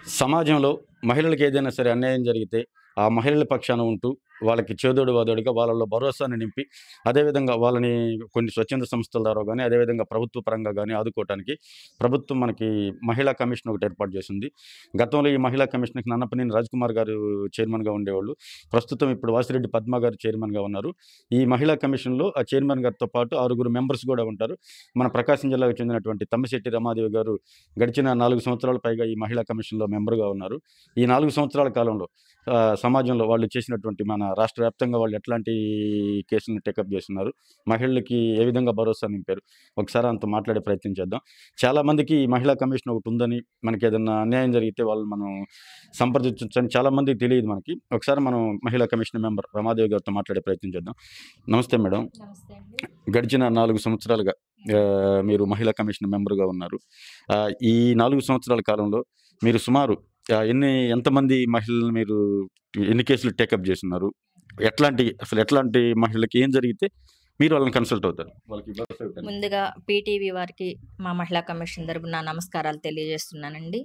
సమాజంలో మహిళలకు ఏదైనా సరే అన్యాయం జరిగితే, ఆ మహిళల పక్షాన ఉంటూ, వాళ్ళకి చేదోడు వాదోడుగా వాళ్ళలో భరోసాని నింపి, అదేవిధంగా వాళ్ళని కొన్ని స్వచ్ఛంద సంస్థల ద్వారా గాని, అదేవిధంగా ప్రభుత్వ పరంగా గాని ఆదుకోవటానికి ప్రభుత్వం మనకి మహిళా కమిషన్ ఒకటి ఏర్పాటు చేసింది. గతంలో ఈ మహిళా కమిషన్‌కి నన్నపనేని రాజ్‌కుమార్ గారు చైర్మన్‌గా ఉండేవాళ్ళు. ప్రస్తుతం ఇప్పుడు వాసిరెడ్డి పద్మ గారు చైర్మన్‌గా ఉన్నారు. ఈ మహిళా కమిషన్‌లో ఆ చైర్మన్ గారితో పాటు 6 మెంబర్స్ గూడా ఉంటారు. మన ప్రకాశం జిల్లాకు చెందినటువంటి తమ్మిశెట్టి రమాదేవి గారు గడిచిన 4 సంవత్సరాల పైగా ఈ మహిళా కమిషన్‌లో మెంబర్‌గా ఉన్నారు. ఈ 4 సంవత్సరాల కాలంలో సమాజంలో వాళ్ళు చేసినటువంటి మన రాష్ట్ర వ్యాప్తంగా వాళ్ళు ఎట్లాంటి కేసులను టేకప్ చేస్తున్నారు, మహిళలకి ఏ విధంగా భరోసా నింపారు, ఒకసారి ఆయనతో మాట్లాడే ప్రయత్నం చేద్దాం. చాలామందికి ఈ మహిళా కమిషన్ ఒకటి ఉందని, మనకేదన్నా అన్యాయం జరిగితే వాళ్ళని మనం సంప్రదించొచ్చని చాలామందికి తెలియదు మనకి. ఒకసారి మనం మహిళా కమిషన్ మెంబర్ రమాదేవి గారితో మాట్లాడే ప్రయత్నం చేద్దాం. నమస్తే మేడం. నమస్తే అండి. గడిచిన 4 సంవత్సరాలుగా మీరు మహిళా కమిషన్ మెంబర్‌గా ఉన్నారు. ఈ 4 సంవత్సరాల కాలంలో మీరు సుమారు ఎంతమంది మహిళలను మీరు ఎన్ని కేసులు టేకప్ చేసున్నారు? ఎట్లాంటి మహిళలకి ఏం జరిగితే మీరు వాళ్ళని కన్సల్ట్ అవుతారు? వాళ్ళకి భరోసా ఇవ్వటానికి. ముందుగా పీటీవీ వారికి మా మహిళా కమిషన్ తరపున నమస్కారాలు తెలియజేస్తున్నానండి.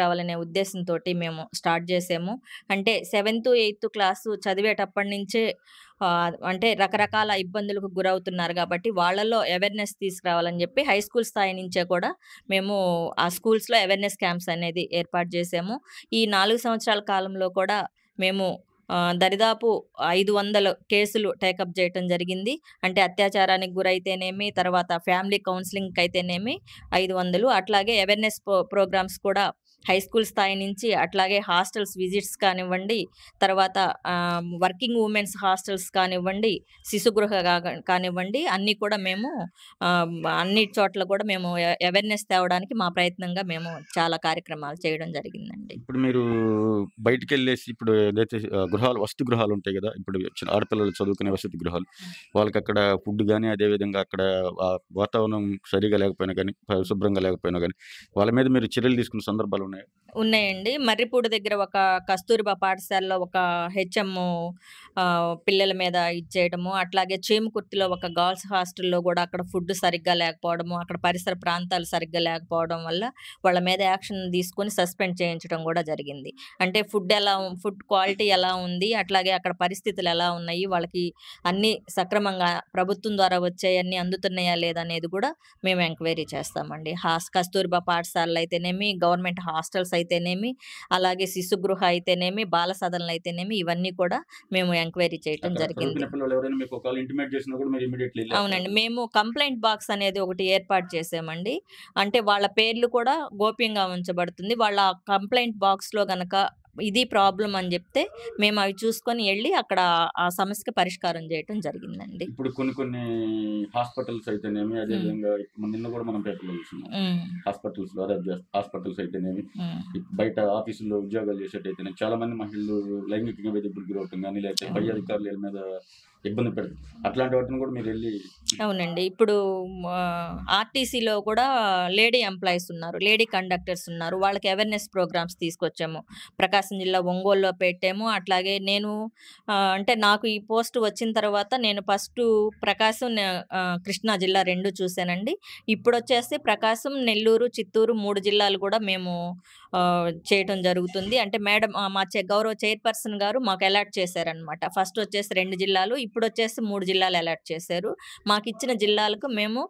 రావాలనే ఉద్దేశంతోటి మేము స్టార్ట్ చేసాము. అంటే 7th, 8th క్లాసు చదివేటప్పటి నుంచే అంటే రకరకాల ఇబ్బందులకు గురవుతున్నారు కాబట్టి వాళ్ళలో అవేర్‌నెస్ తీసుకురావాలని చెప్పి హై స్కూల్ స్థాయి నుంచే కూడా మేము ఆ స్కూల్స్‌లో అవేర్‌నెస్ క్యాంప్స్ అనేది ఏర్పాటు చేసాము. ఈ 4 సంవత్సరాల కాలంలో కూడా మేము దరిదాపు 500 కేసులు టేకప్ చేయటం జరిగింది. అంటే అత్యాచారానికి గురైతేనేమి, తర్వాత ఫ్యామిలీ కౌన్సిలింగ్‌కి అయితేనేమి 500, అట్లాగే అవేర్‌నెస్ ప్రోగ్రామ్స్ కూడా హై స్కూల్ స్థాయి నుంచి, అట్లాగే హాస్టల్స్ విజిట్స్ కానివ్వండి, తర్వాత వర్కింగ్ ఉమెన్స్ హాస్టల్స్ కానివ్వండి, శిశుగృహ కానివ్వండి, అన్నీ కూడా మేము అన్ని చోట్ల కూడా మేము అవేర్‌నెస్ తేవడానికి మా ప్రయత్నంగా మేము చాలా కార్యక్రమాలు చేయడం జరిగిందండి. ఇప్పుడు మీరు బయటికెళ్ళేసి ఇప్పుడు ఏదైతే వసతి గృహాలు ఉంటాయి గదా! ఇప్పుడు ఆడపిల్లలు చదువుకునే వసతి గృహాలు. వాళ్ళకక్కడ ఫుడ్ గాని, అదేవిధంగా అక్కడ వాతావరణం సరిగ్గా లేకపోయినా గాని, పరిశుభ్రంగా లేకపోయినా గాని, వాళ్ళ మీద మీరు చర్యలు తీసుకున్న సందర్భాలున్నాయా? ఉన్నాయండి. మర్రిపూడి దగ్గర ఒక కస్తూరిబా పాఠశాలలో ఒక హెచ్ఎం పిల్లల మీద ఇచ్చేయడము, అట్లాగే చీమకుర్తిలో ఒక గర్ల్స్ హాస్టల్‌లో గూడా అక్కడ ఫుడ్ సరిగ్గా లేకపోవడము, అక్కడ పరిసర ప్రాంతాలు సరిగ్గా లేకపోవడం వల్ల వాళ్ళ మీద యాక్షన్ తీసుకొని సస్పెండ్ చేయించడం గూడా జరిగింది. అంటే ఫుడ్ క్వాలిటీ ఎలా ఉంది, అట్లాగే అక్కడ పరిస్థితులు ఎలా ఉన్నాయి, వాళ్ళకి అన్నీ సక్రమంగా ప్రభుత్వం ద్వారా వచ్చేయన్నీ అందుతున్నాయా లేదా అనేది గూడా మేము ఎంక్వైరీ చేస్తామండి. కస్తూరిబా పాఠశాలలు అయితేనేమి, గవర్నమెంట్ హాస్టల్స్ అయితేనేమి, అలాగే శిశుగృహ అయితేనేమి, బాల సదనలు అయితేనేమి, ఇవన్నీ కూడా మేము ఎంక్వైరీ చేయటం అక్కడ జరిగింది. చదువుకునే పిల్లలు ఎవరైనా మీకు ఒకవేళ ఇంటిమేట్ చేసినా కూడా మీరు ఇమ్మీడియేట్‌లీ ఎళ్ళేస్తారా? అవునండి. మేము కంప్లెయింట్ బాక్స్ అనేది ఒకటి ఏర్పాటు చేసామండి. అంటే వాళ్ళ పేర్లు కూడా గోప్యంగా ఉంచబడుతుంది. వాళ్ళ కంప్లెయింట్ బాక్స్‌లో గనక ఇది ప్రాబ్లమ్ అని జెప్తే మేము అవి చూసుకొని ఎళ్లి అక్కడ ఆ సమస్యకి పరిష్కారం చేయటం జరిగిందండి. ఇప్పుడు కొన్ని హాస్పిటల్స్ అయితేనేమి, హ్మ్. అదేవిధంగా ఇప్పుడు నిన్న కూడా మనం పేపర్‌లో చూస్తున్నాం. హ్మ్. హాస్పిటల్స్‌లో హాస్పిటల్స్ అయితేనేమి, హ్మ్. బయట ఆఫీసుల్లో ఉద్యోగాలు చేసేటైతేనేమి చాలామంది మహిళలు లైంగికంగా వేధింపులకు గురవ్వటం గాని, లేకపోతే పై అవును. అధికారుల మీద ఇబ్బంది పెడుతుంది. అట్లాంటి వాటిని కూడా మీరెళ్లి అవునండి. ఇప్పుడు ఆర్టీసీలో కూడా లేడీ ఎంప్లాయీస్ ఉన్నారు. లేడీ కండక్టర్స్ ఉన్నారు. వాళ్ళకి అవేర్‌నెస్ ప్రోగ్రామ్స్ తీసుకొచ్చాము. ప్రకాశం జిల్లా ఒంగోలులో పెట్టాము. అట్లాగే నేను అంటే నాకు ఈ పోస్ట్ వచ్చిన తర్వాత నేను ఫస్టు ప్రకాశం, కృష్ణా జిల్లా 2 చూసానండి. ఇప్పుడొచ్చేసి ప్రకాశం, నెల్లూరు, చిత్తూరు 3 జిల్లాలు కూడా మేము చేయటం జరుగుతుంది. అంటే మేడం మా గౌరవ చైర్పర్సన్ గారు మాకు అలాట్ చేశారనమాట. ఫస్ట్ వచ్చేసి 2 జిల్లాలు, ఇప్పుడొచ్చేసి 3 జిల్లాలు అలాట్ చేశారు. మాకిచ్చిన జిల్లాలకు మేము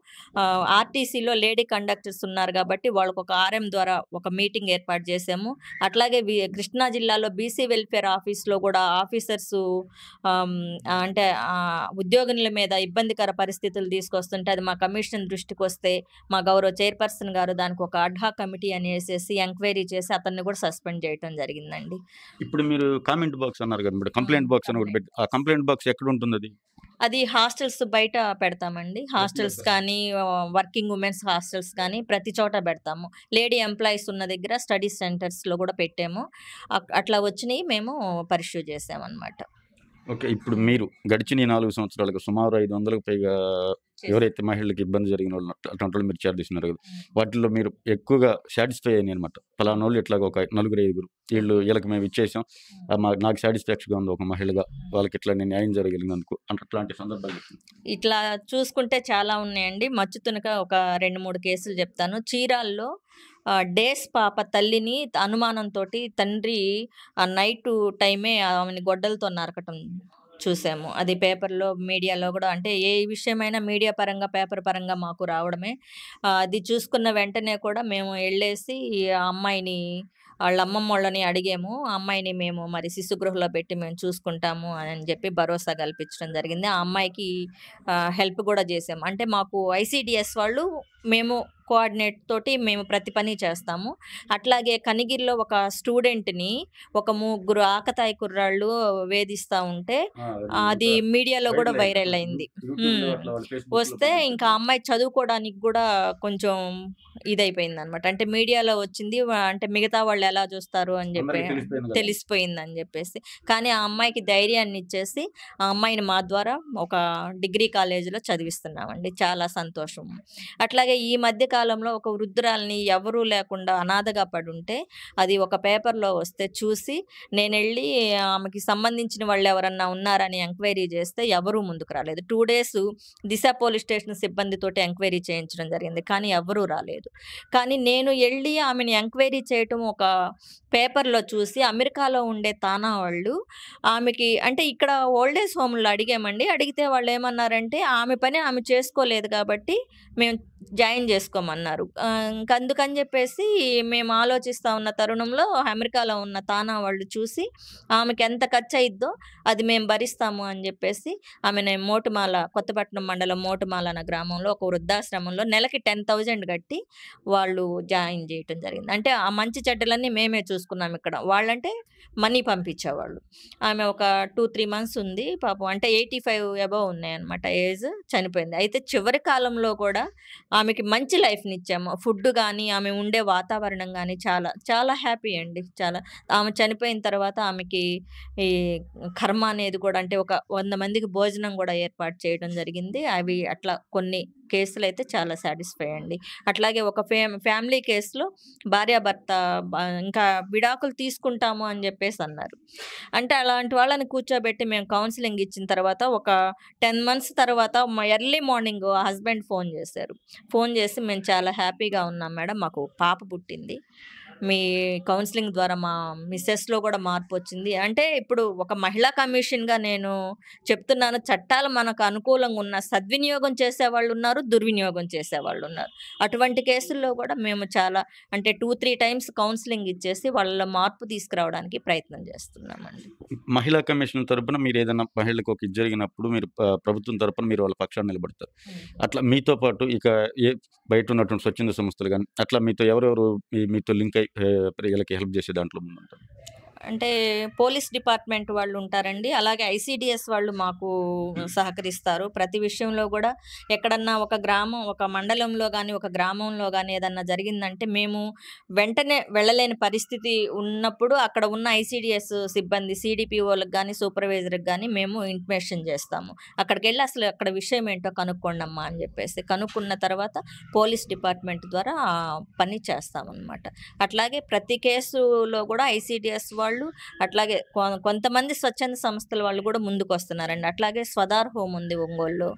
ఆర్టీసీలో లేడీ కండక్టర్స్ ఉన్నారు కాబట్టి వాళ్ళకొక ఆర్ఎం ద్వారా ఒక మీటింగ్ ఏర్పాటు చేశాము. అట్లాగే కృష్ణా జిల్లాలో బీసీ వెల్ఫేర్ ఆఫీస్‌లో కూడా ఆఫీసర్సు అంటే ఉద్యోగుల మీద ఇబ్బందికర పరిస్థితులు తీసుకొస్తుంటే అది మా కమిషన్ దృష్టికొస్తే మా గౌరవ చైర్పర్సన్ గారు దానికి ఒక అడ్‌హాక్ కమిటీ అనేసేసి ఎంక్వైరీ చేసి అతన్ని కూడా సస్పెండ్ చేయటం జరిగిందండి. ఇప్పుడు మీరు కామెంట్ బాక్స్ అన్నారు కదా మేడం. కంప్లెయింట్ బాక్స్ అని ఒకటి కంప్లెయింట్. ఆ కంప్లెయింట్ బాక్స్ ఎక్కడుంటుందది? అది హాస్టల్స్ బయట పెడతామండి. హాస్టల్స్ కానీ, వర్కింగ్ వుమెన్స్ హాస్టల్స్ కానీ ప్రతి చోట పెడతాము. లేడీ ఎంప్లాయీస్ ఉన్న దగ్గర స్టడీ సెంటర్స్‌లో కూడా పెట్టాము. అట్లా వచ్చినయి మేము పర్స్యూ చేసామనమాట. ఓకే. ఇప్పుడు మీరు గడిచిన ఈ 4 సంవత్సరాలుగా సుమారు 500కు పైగా ఎవరైతే మహిళలకి ఇబ్బంది జరిగిన వాళ్ళు అట్లాంటోళ్ళు మీరు చేరదీస్తున్నారు కదా! వాటిల్లో మీరు ఎక్కువగా సాటిస్ఫై అయినాయనమాట. పలానోళ్ళు ఇట్లాగ ఒక నలుగురు, ఐదుగురు వీళ్ళకి మేము ఇచ్చేసాం. నాకు సాటిస్ఫాక్షన్‌గా ఉంది ఒక మహిళగా. వాళ్ళకి ఇట్లా నేను న్యాయం జరగలిగినందుకు అట్లాంటి సందర్భాలు చెప్పండి. ఇట్లా చూసుకుంటే చాలా ఉన్నాయండి. మచ్చుతునక ఒక 2, 3 కేసులు చెప్తాను. చీరాల్లో డేస్ పాప తల్లిని అనుమానంతోటి తండ్రి నైటు టైమే ఆమెని గొడ్డలతో నరకటం చూసాము. అది పేపర్‌లో, మీడియాలో గూడా అంటే ఏ విషయమైనా మీడియా పరంగా, పేపర్ పరంగా మాకు రావడమే. అది చూసుకున్న వెంటనే కూడా మేము ఎళ్ళేసి ఆ అమ్మాయిని ఆళ్ళ అమ్మమ్మోళ్ళని అడిగాము. ఆ అమ్మాయిని మేము మరి శిశుగృహలో పెట్టి మేము చూసుకుంటాము అని చెప్పి భరోసా కల్పించడం జరిగింది. ఆ అమ్మాయికి హెల్ప్ గూడా చేసాము. అంటే మాకు ఐసీడీఎస్ వాళ్ళు మేము కోఆర్డినేట్ తోటి మేము ప్రతి పని చేస్తాము. అట్లాగే కనిగిరిలో ఒక స్టూడెంట్‌ని ఒక ముగ్గురు ఆకతాయి కుర్రాళ్ళు వేధిస్తా ఉంటే అది మీడియాలో గూడా వైరల్ అయింది. వస్తే ఇంకా ఆ అమ్మాయి చదువుకోవడానికి గూడా కొంచెం ఇదైపోయిందనమాట. అంటే మీడియాలో వచ్చింది. అంటే మిగతా వాళ్ళు ఎలా చూస్తారు అని చెప్పి తెలిసిపోయిందని చెప్పేసి. కానీ ఆ అమ్మాయికి ధైర్యాన్నిచ్చేసి ఆ అమ్మాయిని మా ద్వారా ఒక డిగ్రీ కాలేజీలో చదివిస్తున్నామండి. చాలా సంతోషం. అట్లాగే ఈ మధ్య కాలంలో ఒక వృద్ధురాలిని ఎవరూ లేకుండా అనాథగా పడుంటే అది ఒక పేపర్‌లో వస్తే చూసి నేనెళ్ళి ఆమెకి సంబంధించిన వాళ్ళెవరన్నా ఉన్నారని ఎంక్వైరీ చేస్తే ఎవరూ ముందుకు రాలేదు. 2 డేస్ దిశ పోలీస్ స్టేషన్ సిబ్బందితోటి ఎంక్వైరీ చేయించడం జరిగింది. కానీ ఎవ్వరూ రాలేదు. కానీ నేను ఎళ్ళి ఆమెని ఎంక్వైరీ చేయటం ఒక పేపర్‌లో చూసి అమెరికాలో ఉండే తానా వాళ్ళు ఆమెకి అంటే ఇక్కడ ఓల్డ్ ఏజ్ హోమ్‌లో అడిగామండి. అడిగితే వాళ్ళేమన్నారంటే ఆమె పని ఆమె చేసుకోలేదు కాబట్టి మేము జాయిన్ చేసుకోమన్నారు. అందుకని చెప్పేసి మేము ఆలోచిస్తా ఉన్న తరుణంలో అమెరికాలో ఉన్న తానా వాళ్ళు చూసి ఆమెకి ఎంత ఖర్చయిద్దో అది మేము భరిస్తాము అని చెప్పేసి ఆమెని మోటుమాల, కొత్తపట్నం మండలం మోటుమాల అన్న గ్రామంలో ఒక వృద్ధాశ్రమంలో నెలకి 10,000 కట్టి వాళ్ళు జాయిన్ చేయటం జరిగింది. అంటే ఆ మంచి చెడ్డలన్నీ మేమే చూసుకున్నాం ఇక్కడ. వాళ్ళంటే మనీ పంపించేవాళ్ళు. ఆమె ఒక 2, 3 మంత్స్ ఉంది. పాపం అంటే 85 అబోవ్ ఉన్నాయన్నమాట ఏజ్. చనిపోయింది. అయితే చివరి కాలంలో కూడా ఆమెకి మంచి లైఫ్‌నిచ్చాము. ఫుడ్ గానీ, ఆమె ఉండే వాతావరణం గానీ చాలా, చాలా హ్యాపీ అండి. చాలా. ఆమె చనిపోయిన తర్వాత ఆమెకి ఈ కర్మ అనేది కూడా అంటే ఒక 100 మందికి భోజనం గూడా ఏర్పాటు చేయడం జరిగింది. అవి అట్లా కొన్ని కేసులైతే చాలా సాటిస్ఫై అండి. అట్లాగే ఒక ఫ్యామిలీ కేస్‌లో భార్యాభర్త ఇంకా విడాకులు తీసుకుంటాము అని జెప్పేసన్నారు. అంటే అలాంటి వాళ్ళని కూర్చోబెట్టి మేము కౌన్సెలింగ్ ఇచ్చిన తర్వాత ఒక 10 మంత్స్ తర్వాత ఎర్లీ మార్నింగ్ హస్బెండ్ ఫోన్ చేశారు. ఫోన్ చేసి మేము చాలా హ్యాపీగా ఉన్నాం మేడం. మాకు పాప పుట్టింది. మీ కౌన్సెలింగ్ ద్వారా మా మిసెస్‌లో కూడా మార్పొచ్చింది. అంటే ఇప్పుడు ఒక మహిళా కమిషన్‌గా నేను చెప్తున్నాను. చట్టాలు మనకు అనుకూలంగా ఉన్న సద్వినియోగం చేసేవాళ్ళున్నారు, దుర్వినియోగం చేసేవాళ్ళున్నారు. అటువంటి కేసుల్లో కూడా మేము చాలా అంటే 2, 3 టైమ్స్ కౌన్సెలింగ్ ఇచ్చేసి వాళ్ళలో మార్పు తీసుకురావడానికి ప్రయత్నం చేస్తున్నామండి. మహిళా కమిషన్ తరపున మీరేదైనా మహిళలకు ఒక ఇది జరిగినప్పుడు మీరు ప్రభుత్వం తరపున మీరు వాళ్ళ పక్షాన నిలబడతారు. అట్లా మీతో పాటు ఇక బయట ఉన్నటువంటి స్వచ్ఛంద సంస్థలు గాని, అట్లా మీతో ఎవరెవరు మీతో లింక్ అయ్యి వీళ్ళకి హెల్ప్ చేసే దాంట్లో ముందుంటారు? అంటే పోలీస్ డిపార్ట్మెంట్ వాళ్ళు ఉంటారండి. అలాగే ఐసీడీఎస్ వాళ్ళు మాకు సహకరిస్తారు. ప్రతి విషయంలో గూడా ఎక్కడన్నా ఒక గ్రామం, ఒక మండలంలో గాని, ఒక గ్రామంలో గాని ఏదన్నా జరిగిందంటే మేము వెంటనే వెళ్ళలేని పరిస్థితి ఉన్నప్పుడు అక్కడ ఉన్న ఐసీడీఎస్ సిబ్బంది సీడీపీఓలకు గాని, సూపర్వైజర్‌కి గాని మేము ఇంటిమేషన్ జేస్తాము. అక్కడికెళ్ళి అసలు అక్కడ విషయం ఏంటో కనుక్కోండమ్మా అని జెప్పేసి. కనుక్కున్న తర్వాత పోలీస్ డిపార్ట్మెంట్ ద్వారా ఆ పని చేస్తామనమాట. అట్లాగే ప్రతి కేసులో గూడా ఐసీడీఎస్ వాళ్ళు అట్లాగే కొంతమంది స్వచ్ఛంద సంస్థల వాళ్ళు గూడా ముందుకొస్తున్నారండి. అట్లాగే స్వదార్ హోమ్ ఉంది ఒంగోలులో.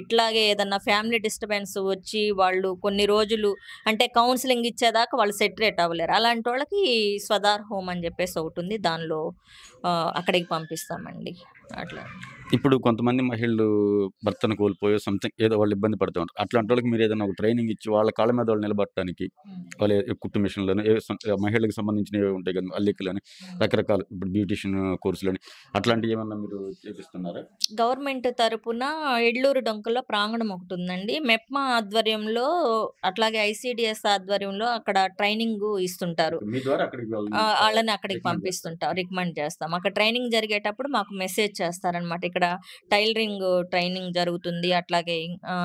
ఇట్లాగే ఏదన్నా ఫ్యామిలీ డిస్టర్బెన్స్ వచ్చి వాళ్ళు కొన్ని రోజులు అంటే కౌన్సెలింగ్ ఇచ్చేదాకా వాళ్ళు సెటరేట్ అవ్వలేరు. అలాంటోళ్ళకి స్వదార్ హోమ్ అని జెప్పేసి ఒకటుంది. దానిలో అక్కడికి పంపిస్తామండి. అట్లా. ఇప్పుడు కొంతమంది మహిళలు భర్తను కోల్పోయో సంథింగ్ ఏదో వాళ్ళు ఇబ్బంది పడుతూ ఉంటారు. అట్లాంటోళ్ళకి మీరేదైనా ఒక ట్రైనింగ్ ఇచ్చి వాళ్ళ కాళ్ళ మీద వాళ్ళు నిలబడటానికి వాళ్ళ కుట్టు మిషన్‌లని మహిళలకు సంబంధించినవి ఉంటాయి కదా! అల్లికలని రకరకాల ఇప్పుడు బ్యూటీషియన్ కోర్సులని అట్లాంటివి ఏమన్నా మీరు చేపిస్తున్నారా? గవర్నమెంట్ తరపున ఎడ్లూరు డొంకలో ప్రాంగణం ఒకటుందండి. మెప్మా ఆధ్వర్యంలో అట్లాగే ఐసీడీఎస్ ఆధ్వర్యంలో అక్కడ ట్రైనింగు ఇస్తుంటారు. మీ ద్వారా అక్కడికి వాళ్ళని ఆళ్ళని అక్కడికి రికమెండ్ చేస్తారు. పంపిస్తుంటాం. రికమెండ్ చేస్తాం. అక్కడ ట్రైనింగ్ జరిగేటప్పుడు మాకు మెసేజ్ చేస్తారనమాట. ఇక్కడ టైలరింగ్ ట్రైనింగ్ జరుగుతుంది. అట్లాగే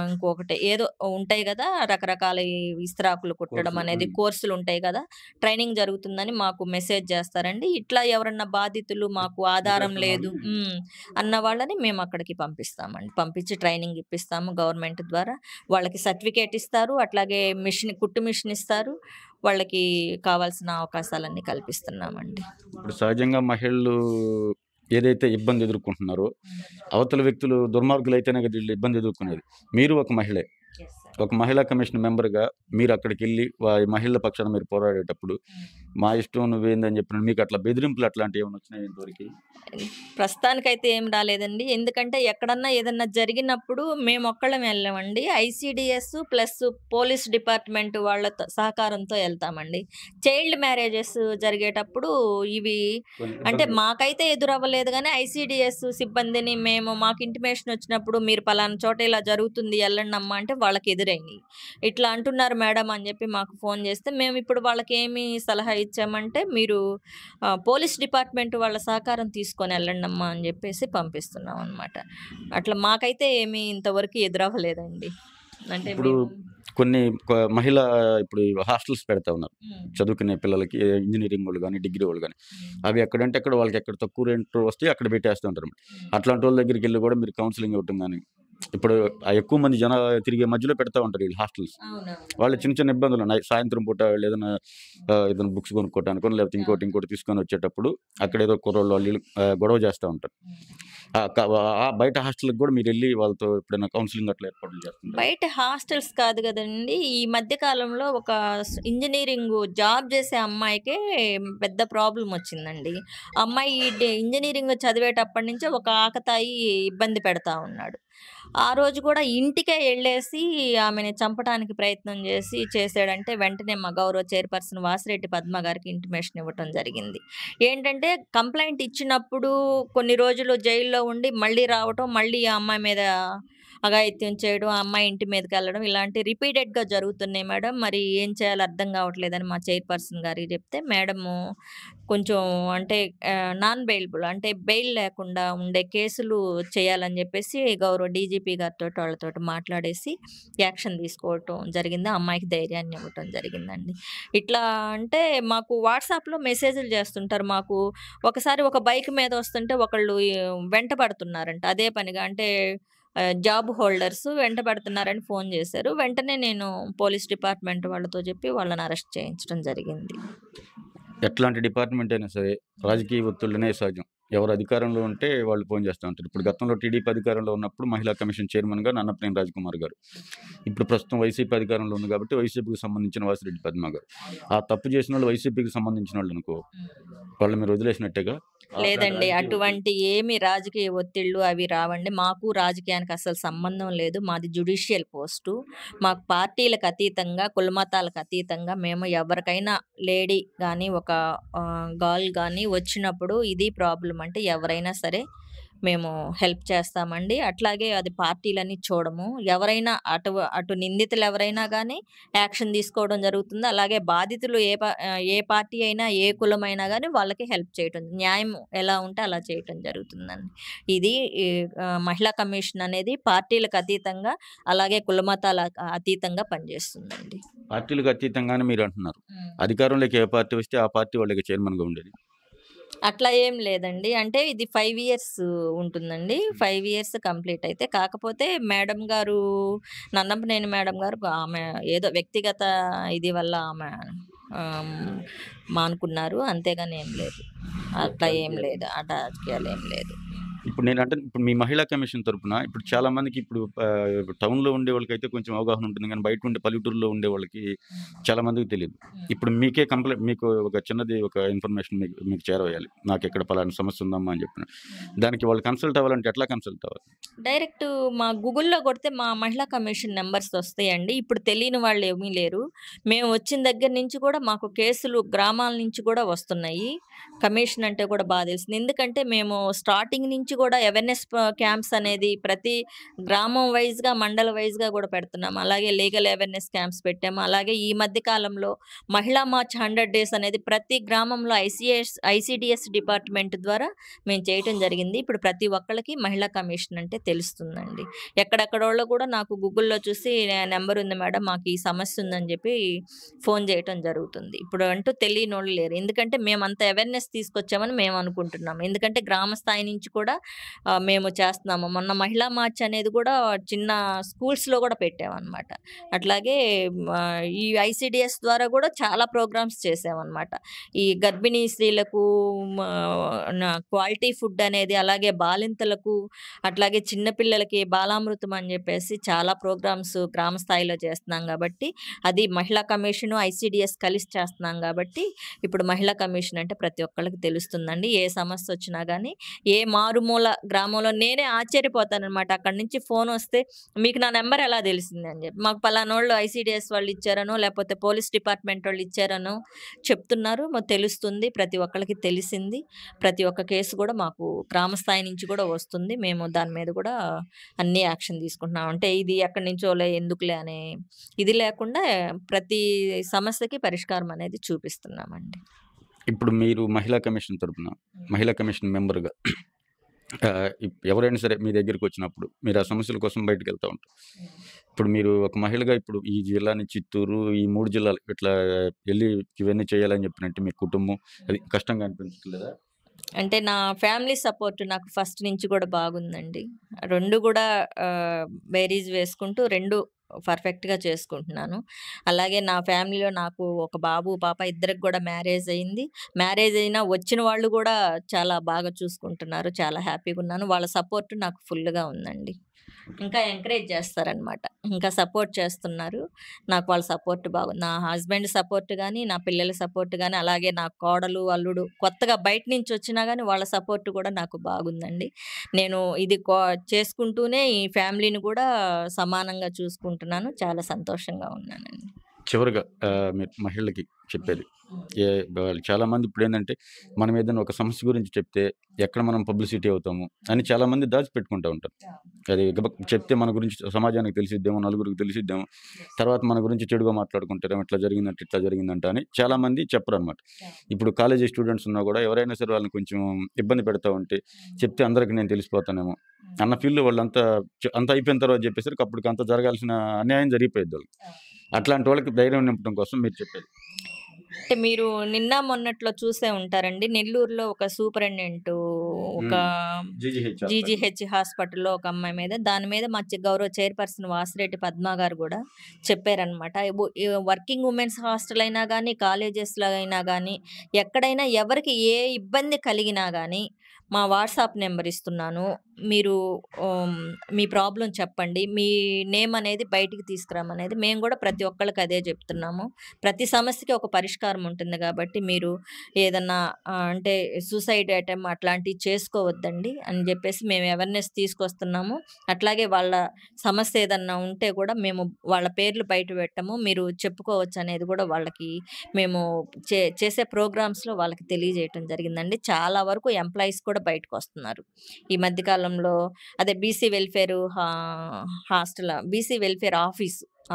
ఇంకొకటి ఏదో ఉంటాయి గదా! రకరకాల ఈ ఇస్తరాకులు కుట్టడం కోర్సులు. అనేది కోర్సులుంటాయి గదా! ట్రైనింగ్ జరుగుతుందని మాకు మెసేజ్ చేస్తారండి. ఇట్లా ఎవరన్నా బాధితులు మాకు ఆధారం ఇంట్రెస్ట్ లేదు ఉన్నోళ్ళని అన్న వాళ్ళని మేము అక్కడికి పంపిస్తామండి. పంపించి ట్రైనింగ్ ఇప్పిస్తాము గవర్నమెంట్ ద్వారా. వాళ్ళకి సర్టిఫికేట్ ఇస్తారు. అట్లాగే కుట్టు మిషన్ ఇస్తారు. వాళ్ళకి కావాల్సిన అవకాశాలన్నీ కల్పిస్తున్నామండి. ఇప్పుడు సహజంగా మహిళలు ఏదైతే ఇబ్బంది ఎదుర్కొంటున్నారో, అవతల వ్యక్తులు దుర్మార్గులైతేనే కదా ఈళ్ళు ఇబ్బంది ఎదుర్కొనేది. మీరు ఒక మహిళే. ఒక మహిళా కమిషన్ మెంబర్‌గా మీరు అక్కడికెళ్ళి మహిళల పక్షాన మీరు పోరాడేటప్పుడు, మా ఇష్టం నువ్వేందని చెప్పిన మీకు అట్లా బెదిరింపులు అట్లాంటివి ఏమన్నా వచ్చినాయా ఇంతవరకి? ప్రస్తుతానికైతే ఏం రాలేదండి. ఎందుకంటే ఎక్కడన్నా ఏదన్నా జరిగినప్పుడు మేమొక్కళ్ళం వెళ్ళమండి. ఐసీడీఎస్ ప్లస్ పోలీస్ డిపార్ట్మెంట్ వాళ్ళ సహకారంతో ఎళ్తామండి. చైల్డ్ మ్యారేజెస్ జరిగేటప్పుడు ఇవి కొన్ని అంటే ఇబ్బందులు. మాకైతే ఎదురవ్వలేదు గానీ ఐసీడీఎస్ సిబ్బందిని మాకు ఇంటిమేషన్ వచ్చినప్పుడు మీరు పలానా చోట ఇలా జరుగుతుంది ఎళ్ళండమ్మా అంటే వాళ్ళకి ఎదురైనియి. ఇట్లా అంటున్నారు మేడం అని చెప్పి మాకు ఫోన్ చేస్తే మేమిప్పుడు వాళ్ళకేమి సలహా ఇచ్చామంటే మీరు పోలీస్ డిపార్ట్మెంట్ వాళ్ళ సహకారం తీసుకొని ఎళ్ళండమ్మా అని చెప్పేసి పంపిస్తున్నామనమాట. అట్లా మాకైతే ఏమీ ఇంతవరకు ఎదురవ్వలేదండి. అంటే ఇప్పుడు మేము కొన్ని మహిళా ఇప్పుడు హాస్టల్స్ పెడతా ఉన్నారు. హ్మ్. చదువుకునే పిల్లలకి ఇంజినీరింగ్ వాళ్ళు గాని, డిగ్రీ వాళ్ళు గాని. హ్మ్. అవి ఎక్కడంటే అక్కడ వాళ్ళకి ఎక్కడ తక్కువ రెంట్ వస్తాయో అక్కడ పెట్టేస్తూ ఉంటారన్నమాట. హ్మ్. అట్లాంటోళ్ళ దగ్గరికెళ్ళి కూడా మీరు కౌన్సెలింగ్ ఇవ్వటం గాని, ఇప్పుడు ఎక్కువ మంది తిరిగే మధ్యలో పెడతా ఉంటారు వీళ్ళు హాస్టల్స్. అవునవును. వాళ్ళ చిన్న చిన్న ఇబ్బందులున్నాయి. సాయంత్రం పూట వీళ్ళేదైనా ఏదైనా బుక్స్ కొనుక్కోవటానికో లేకపోతే ఇంకోటి, అవును. ఇంకోటి తీసుకొని వచ్చేటప్పుడు అక్కడేదో కుర్రోళ్ళు వాళ్ళు వీళ్ళు గొడవ చేస్తా ఉంటారు. హ్మ్. బయట హాస్టల్‌కి కూడా మీరెళ్లి వాళ్ళతో ఎప్పుడైనా కౌన్సెలింగ్ అట్లా ఏర్పాట్లు చేస్తుంటారా? బయట హాస్టల్స్ కాదు గదండీ! ఈ మధ్య కాలంలో ఒక ఇంజినీరింగు జాబ్ జేసే అమ్మాయికే పెద్ద ప్రాబ్లమొచ్చిందండి. అమ్మాయి ఇంజినీరింగ్ చదివేటప్పటి నుంచే ఒక ఆకతాయి ఇబ్బంది పెడతా ఉన్నాడు. ఆ రోజు గూడా ఇంటికే ఎళ్ళేసి ఆమెని చంపటానికి ప్రయత్నం చేసాడంటే వెంటనే మా గౌరవ చైర్పర్సన్ వాసిరెడ్డి పద్మ గారికి ఇంటిమేషన్ ఇవ్వటం జరిగింది. ఏంటంటే కంప్లెయింట్ ఇచ్చినప్పుడు కొన్ని రోజులు జైల్లో ఉండి మళ్ళీ రావటం, మళ్ళీ ఆ అమ్మాయి మీద అఘాయిత్యం చేయడం, ఆ అమ్మాయి ఇంటి మీదకెళ్ళడం ఇలాంటివి రిపీటెడ్‌గా జరుగుతున్నాయి మేడం. మరి ఏం చేయాలో అర్థం కావట్లేదని మా చైర్పర్సన్ గారికి చెప్తే, మేడము కొంచెం అంటే నాన్ బెయిలబుల్ అంటే బెయిల్ లేకుండా ఉండే కేసులు చేయాలని చెప్పేసి గౌరవ డీజీపీ గారితోటి వాళ్ళతోటి మాట్లాడేసి యాక్షన్ తీసుకోవటం జరిగింది. ఆ అమ్మాయికి ధైర్యాన్ని ఇవ్వటం జరిగిందండి. ఇట్లా అంటే మాకు వాట్సాప్‌లో మెసేజ్‌లు చేస్తుంటారు. మాకు ఒకసారి ఒక బైక్ మీద వస్తుంటే ఒకళ్ళు వెంట పడుతున్నారంట. అదే పనిగా అంటే జాబ్ హోల్డర్స్ వెంటబడుతున్నారని ఫోను జేశారు. వెంటనే నేను పోలీస్ డిపార్ట్‌మెంట్ వాళ్ళతో చెప్పి వాళ్ళని అరెస్ట్ చేయించడం జరిగింది. ఎట్లాంటి డిపార్ట్‌మెంట్ అయినా సరే రాజకీయ ఒత్తిళ్ళనే సహజం. ఎవరు అధికారంలో ఉంటే వాళ్ళు ఫోన్ చేస్తా ఉంటారు. ఇప్పుడు గతంలో టీడీపీ అధికారంలో ఉన్నప్పుడు మహిళా కమిషన్ చైర్మన్‌గా నన్నపనేని రాజకుమార్ గారు. ఇప్పుడు ప్రస్తుతం వైసీపీ అధికారంలో ఉంది కాబట్టి వైసీపీకి సంబంధించిన వాసిరెడ్డి పద్మ గారు. ఆ తప్పు చేసినోళ్ళు వైసీపీకి సంబంధించినోళ్ళనుకో వాళ్ళని మీరు వదిలేసినట్టేగా? అట్లాంటి లేదండి. రాజకీయ ఒత్తిడి అటువంటి ఏమి రాజకీయ ఒత్తిళ్ళు అవి రావండి. మాకు రాజకీయానికి అసలు సంబంధం లేదు. మాది జ్యుడిషియల్ పోస్టు. మాకు పార్టీలకు అతీతంగా, కులమతాలకు అతీతంగా మేము ఎవరికైనా లేడీ గాని, ఒక గర్ల్ గాని వచ్చినప్పుడు ఇది ప్రాబ్లమ్ అంటే ఎవరైనా సరే మేము హెల్ప్ చేస్తామండి. అట్లాగే అది పార్టీలని చూడము. ఎవరైనా అటు నిందితులు ఎవరైనా గానీ యాక్షన్ తీసుకోవడం జరుగుతుంది. అలాగే బాధితులు ఏ పార్టీ అయినా, ఏ కులమైనా గానీ వాళ్ళకి హెల్ప్ చేయటం, న్యాయం ఎలా ఉంటే అలా చేయటం జరుగుతుందండి. ఇది ఈ మహిళా కమిషన్ అనేది పార్టీలకు అతీతంగా, అలాగే కులమతాల అతీతంగా పనిచేస్తుందండి. పార్టీలకు అతీతంగానే మీరంటున్నారు. హ్మ్. అధికారంలోకి ఏ పార్టీ వస్తే ఆ పార్టీ వాళ్ళకి చైర్మన్‌గా ఉండేది. అట్లా ఏం లేదండి. అంటే ఇది 5 ఇయర్స్ ఉంటుందండి. హ్మ్. 5 ఇయర్స్ కంప్లీట్ అయితే, కాకపోతే మేడం గారు, నన్నపనేని మేడం గారు ఆమె ఏదో వ్యక్తిగత ఇది వల్ల ఆమె ఆహ్, మానుకున్నారు. అంతేగాని ఏం లేదు. అట్లా ఏం రాజకీయాలు. లేదు. ఆ రాజకీయాలేం లేదు. ఇప్పుడు నేనంటే ఇప్పుడు మీ మహిళా కమిషన్ తరపున ఇప్పుడు చాలా మందికి ఇప్పుడు టౌన్‌లో ఉండేవాళ్ళకైతే కొంచెం అవగాహన ఉంటుంది గానీ, బయట ఉండే పల్లెటూరులో ఉండేవాళ్ళకి చాలా మందికి తెలీదు. ఇప్పుడు మీకే మీకు ఒక చిన్నది ఒక ఇన్ఫర్మేషన్ మీకు మీకు చేరవేయాలి. నాకిక్కడ పలానా సమస్య ఉందమ్మా అని చెప్పిన. దానికి వాళ్ళు కన్సల్ట్ అవ్వాలంటే ఎట్లా కన్సల్ట్ అవ్వాలి? డైరెక్ట్ మా గూగుల్‌లో కొడితే మా మహిళా కమిషన్ నంబర్స్ వస్తాయండి. ఇప్పుడు తెలియని వాళ్ళేమీ లేరు. మేము వచ్చిన దగ్గర నుంచి కూడా మాకు కేసులు గ్రామాల నుంచి కూడా వస్తున్నాయి. కమిషన్ అంటే కూడా బా తెలిసింది. ఎందుకంటే మేము స్టార్టింగ్ నుంచి కూడా అవేర్‌నెస్ క్యాంప్స్ అనేది ప్రతి గ్రామం వైస్‌గా, మండల వైస్‌గా కూడా పెడుతున్నాము. అలాగే లీగల్ అవేర్‌నెస్ క్యాంప్స్ పెట్టాము. అలాగే ఈ మధ్య కాలంలో మహిళా మార్చ్ 100 డేస్ అనేది ప్రతి గ్రామంలో ఐసీడీఎస్ డిపార్ట్‌మెంట్ ద్వారా మేము చేయటం జరిగింది. ఇప్పుడు ప్రతి ఒక్కళ్ళకి మహిళా కమిషన్ అంటే తెలుస్తుందండి. ఎక్కడెక్కడోళ్ళు కూడా నాకు గూగుల్‌లో చూసి నెంబర్ ఉంది మేడం, మాకు ఈ సమస్య ఉందని చెప్పి ఫోన్ చేయటం జరుగుతుంది. ఇప్పుడు అంటూ తెలియనోళ్ళు లేరు. ఎందుకంటే మేమంత అవేర్‌నెస్ తీసుకొచ్చామని మేము అనుకుంటున్నాం. ఎందుకంటే గ్రామ స్థాయి నుంచి కూడా మేము చేస్తున్నాము. మొన్న మహిళా మార్చ్ అనేది కూడా చిన్న స్కూల్స్‌లో కూడా పెట్టామనమాట. అట్లాగే ఈ ఐసీడీఎస్ ద్వారా కూడా చాలా ప్రోగ్రామ్స్ చేసామనమాట. ఈ గర్భిణీ స్త్రీలకు క్వాలిటీ ఫుడ్ అనేది, అలాగే బాలింతలకు, అట్లాగే చిన్న పిల్లలకి బాలామృతం అని చెప్పేసి చాలా ప్రోగ్రామ్స్ గ్రామ స్థాయిలో చేస్తున్నాం కాబట్టి, అది మహిళా కమిషను, ఐసీడీఎస్ కలిసి చేస్తున్నాం కాబట్టి, ఇప్పుడు మహిళా కమిషన్ అంటే ప్రతి ఒక్కళ్ళకి తెలుస్తుందండి. ఏ సమస్య వచ్చినా గానీ, ఏ మారుమూల గ్రామంలో నేనే ఆశ్చర్యపోతాననమాట. అక్కడి నుంచి ఫోనొస్తే, "మీకు నా నంబర్ ఎలా తెలిసింది?" అని చెప్పి. "మాకు పలానోళ్ళు ఐసీడీఎస్ వాళ్ళు ఇచ్చారనో, లేకపోతే పోలీస్ డిపార్ట్‌మెంట్ వాళ్ళు ఇచ్చారనో చెప్తున్నారు. మాకు తెలుస్తుంది. ప్రతి ఒక్కళ్ళకి తెలిసింది. ప్రతి ఒక్క కేసు కూడా మాకు గ్రామ స్థాయి నుంచి కూడా వస్తుంది. మేము దాని మీద కూడా అన్ని యాక్షన్ తీసుకుంటున్నాం." అంటే ఇది ఎక్కడి నుంచోలే, ఎందుకులే అనే ఇది లేకుండా ప్రతి సమస్యకి పరిష్కారం అనేది చూపిస్తున్నామండి. ఇప్పుడు మీరు మహిళా కమిషన్ తరపున, మహిళా కమిషన్ మెంబర్‌గా ఎవరైనా సరే మీ దగ్గరికొచ్చినప్పుడు మీరు ఆ సమస్యల కోసం బయటికెళ్తా ఉంటారు. ఇప్పుడు మీరు ఒక మహిళగా ఇప్పుడు ఈ జిల్లాని చిత్తూరు, ఈ 3 జిల్లాలు ఇట్లా ఎళ్లి ఇవన్నీ చేయాలని చెప్పినంటే మీ కుటుంబం అది కష్టంగా అనిపించట్లేదా? అంటే నా ఫ్యామిలీ సపోర్ట్ నాకు ఫస్ట్ నుంచి కూడా బాగుందండి. 2 గూడా బేరీజ్ వేసుకుంటూ 2 పర్ఫెక్ట్‌గా చేసుకుంటున్నాను. అలాగే నా ఫ్యామిలీలో నాకు ఒక బాబు, పాప ఇద్దరికి గూడా మ్యారేజ్ అయింది. మ్యారేజ్ అయినా వచ్చిన వాళ్ళు గూడా చాలా బాగా చూసుకుంటున్నారు. చాలా హ్యాపీగున్నాను. వాళ్ళ సపోర్ట్ నాకు ఫుల్లుగా ఉందండి. ఇంకా ఎంకరేజ్ చేస్తారనమాట. ఇంకా సపోర్ట్ చేస్తున్నారు. నాకు వాళ్ళ సపోర్ట్ బాగుంది. నా హస్బెండ్ సపోర్ట్ గాని, నా పిల్లల సపోర్ట్ గాని, అలాగే నా కోడలు, అల్లుడు కొత్తగా బయట నుంచొచ్చినా గాని వాళ్ళ సపోర్ట్ కూడా నాకు బాగుందండి. నేను ఇది చేసుకుంటూనే ఈ ఫ్యామిలీని కూడా సమానంగా చూసుకుంటున్నాను. చాలా సంతోషంగా ఉన్నానండి. చివరగా మీరు మహిళలకి చెప్పేది హ్మ్. ఏ వాళ్ళు చాలామంది ఇప్పుడేందంటే, మనం ఏదైనా ఒక సమస్య గురించి చెప్తే, ఎక్కడ మనం పబ్లిసిటీ అవుతాము అని చాలామంది దాచిపెట్టుకుంటా ఉంటారు. అది చెప్తే మన గురించి సమాజానికి తెలిసిద్దేమో, నలుగురికి తెలిసిద్దేమో, తర్వాత మన గురించి చెడుగా మాట్లాడుకుంటారేమో, ఇట్లా జరిగిందంట, ఇట్లా జరిగిందంట అని చాలామంది చెప్పరనమాట. ఇప్పుడు కాలేజీ స్టూడెంట్స్ ఉన్నా గూడా ఎవరైనా సరే వాళ్ళని కొంచెం ఇబ్బంది పెడతా ఉంటే, చెప్తే అందరికి నేను తెలిసిపోతానేమో అన్న ఫీల్‌లో వాళ్ళంతా అంతా అయిపోయిన తర్వాత చెప్పేసరికి అప్పటికి అంత జరగాల్సిన అన్యాయం జరిగిపోయిద్ది వాళ్ళకి. అట్లాంటి వాళ్ళకి ధైర్యం నింపడం కోసం మీరు చెప్పేది. అంటే మీరు నిన్న మొన్నట్లో చూసే ఉంటారండి. నెల్లూరులో ఒక సూపరింటెండెంటు ఒక హ్మ్. GGH hospital. జీజీహెచ్ హాస్పిటల్‌లో ఒక అమ్మాయి మీద, దాని మీద మా గౌరవ చైర్పర్సన్ వాసిరెడ్డి పద్మ గారు గూడా చెప్పారనమాట. ఈ వర్కింగ్ వుమెన్స్ హాస్టల్ అయినా గానీ, కాలేజెస్‌లో అయినా గానీ, ఎక్కడైనా ఎవరికి ఏ ఇబ్బంది కలిగినా గానీ, మా వాట్సాప్ నంబర్ ఇస్తున్నాను. మీరు ఆహ్, మీ ప్రాబ్లమ్ చెప్పండి. మీ నేమ్ అనేది బయటికి తీసుకురమ్మనేది మేము గూడా ప్రతి ఒక్కళ్ళకి అదే జెప్తున్నాము. ప్రతి సమస్యకి ఒక పరిష్కారం ఉంటుంది గాబట్టి మీరు ఏదన్నా అంటే సూసైడ్ అటెంప్ట్ అట్లాంటివి చేసుకోవద్దండి అని జెప్పేసి మేము అవేర్‌నెస్ తీసుకొస్తున్నాము. అట్లాగే వాళ్ళ సమస్య ఏదన్నా ఉంటే గూడా మేము వాళ్ళ పేర్లు బయట పెట్టము. మీరు చెప్పుకోవచ్చనేది గూడా వాళ్ళకి మేము చేసే ప్రోగ్రామ్స్‌లో వాళ్ళకి తెలియజేయటం జరిగిందండి. చాలా వరకు ఎంప్లాయీస్ కూడా బయటకొస్తున్నారు. ఈ మధ్య కాలంలో అదే BC welfare BC welfare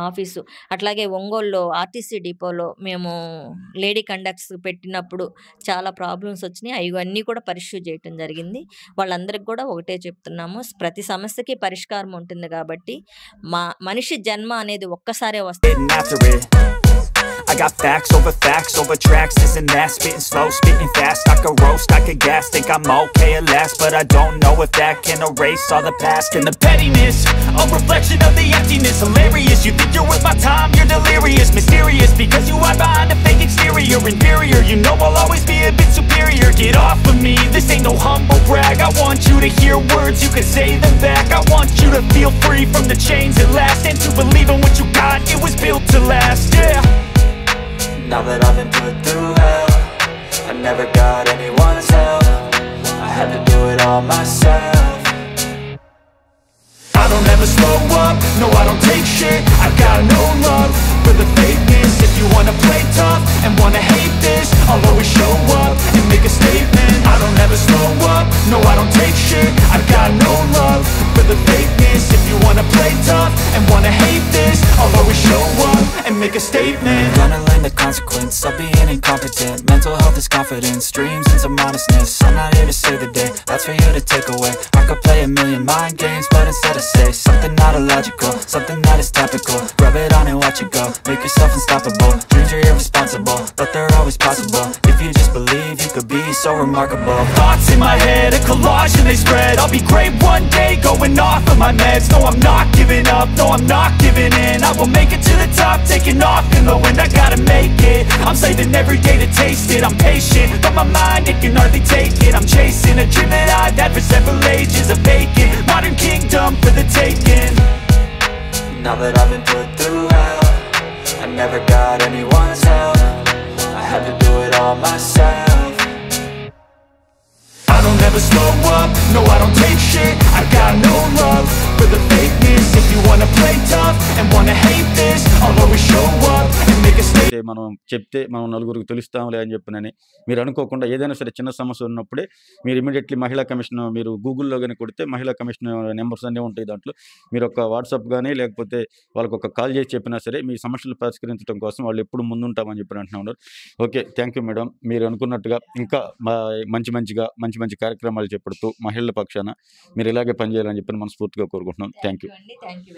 office అట్లాగే ఒంగోలులో ఆర్టీసీ డిపోలో మేము లేడీ కండక్ట్స్ పెట్టినప్పుడు చాలా ప్రాబ్లమ్స్ వచ్చినాయి. అయన్నీ కూడా పరిష్యూ చేయటం జరిగింది. వాళ్ళందరికి కూడా ఒకటే చెప్తున్నాము. ప్రతి సమస్యకి పరిష్కారం ఉంటుంది గాబట్టి మనిషి జన్మ అనేది ఒక్కసారే వస్తది. getting after it. I got facts over tracks, this and that, spitting slow, spitting fast. I could roast, I could gas, think I'm okay at last, but I don't know if that can erase all the past. And the pettiness, a reflection of the emptiness, hilarious. You think you're worth my time, you're delirious, mysterious, because you hide behind a fake exterior, inferior. You know I'll always be a bit superior. Get off of me, this ain't no humble brag. I want you to hear words, you can say them back. I want you to feel free from the chains at last, and to believe in what you got, it was built to last, yeah. Now that I've been put through hell, I never got anyone's help, I had to do it all myself. I don't ever slow up, no I don't take shit, I got no love for the fakeness. If you wanna play tough and wanna hate this, I'll always show up and make a statement. I don't ever slow up, no I don't take shit, I got no love for the fakeness. If you wanna play tough and wanna hate this, I'll always show up and make a statement. Gonna learn the consequence of being incompetent. Mental health is confidence, dreams and some modestness. I'm not here to save the day, that's for you to take away. I could play a million mind games, but instead I say something not illogical, something that is topical. Rub it on and watch it go, make yourself unstoppable. Dreams are irresponsible, but they're always possible. If you just believe, you could be so remarkable. Thoughts in my head, a collage and they spread. I'll be great one day, going off of my meds. No, I'm not giving up, no, I'm not giving in. I will make it to the top, taking off in the wind. I gotta make it, I'm saving every day to taste it. I'm patient, but my mind, it can hardly take it. I'm chasing a dream that I've had for several ages, a vacant modern kingdom for the taking. Now that I've been put through hell, I never got anyone's help, I had to do it all myself. I don't ever slow up, no I don't take shit, I got no love for the fakeness. If you wanna play tough and wanna hate this, I'll always show up and make a statement. మనం చెప్తే మనం నలుగురికి తెలుస్తాంలే అని చెప్పినని మీరు అనుకోకుండా ఏదైనా సరే చిన్న సమస్య ఉన్నప్పుడే మీరు ఇమీడియట్లీ మహిళా కమిషన్ మీరు గూగుల్‌లో గాని కొడితే మహిళా కమిషన్ నంబర్స్ అన్నీ ఉంటాయి దాంట్లో. మీరు ఒక వాట్సాప్ గాని లేకపోతే వాళ్ళకి ఒక కాల్ చేసి చెప్పినా సరే మీ సమస్యలు పరిష్కరించడం కోసం వాళ్ళు ఎప్పుడు ముందుంటామని చెప్పి అంటున్నా ఉన్నారు. ఓకే. Thank you madam. మీరు అనుకున్నట్టుగా ఇంకా మంచి కార్యక్రమాలు చేపడుతూ మహిళల పక్షాన మీరు ఇలాగే పనిచేయాలని చెప్పి మనస్ఫూర్తిగా కోరుకుంటున్నాం. Thank you. అండి. Thank you.